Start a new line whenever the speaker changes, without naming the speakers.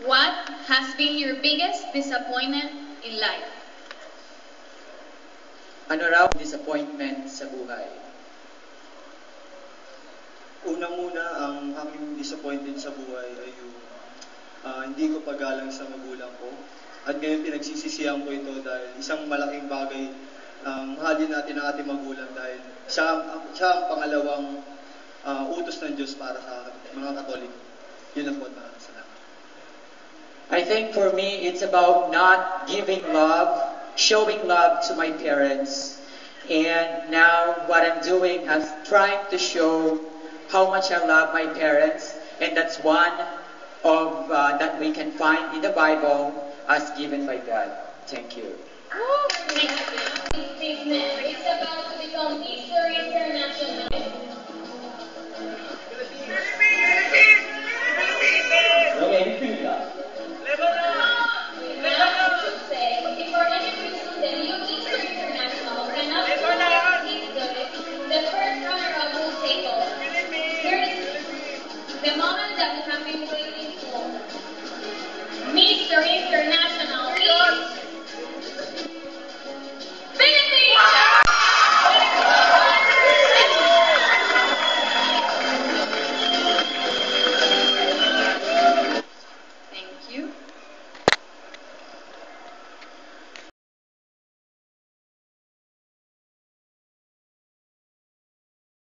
What has been your biggest disappointment in life?
Ano raw ang disappointment sa buhay?
Unang-una, ang aking disappointed sa buhay ay yung hindi ko pagalang sa magulang ko. At ngayon pinagsisisihan ko ito dahil isang malaking bagay, mahalin natin ang ating magulang dahil siya ang pangalawang utos ng Diyos para sa mga Katoliko. Yun ang po na salamat.
I think for me, it's about not giving love, showing love to my parents. And now what I'm doing is trying to show how much I love my parents. And that's one of that we can find in the Bible as given by God. Thank you.
It's about to become Easter International.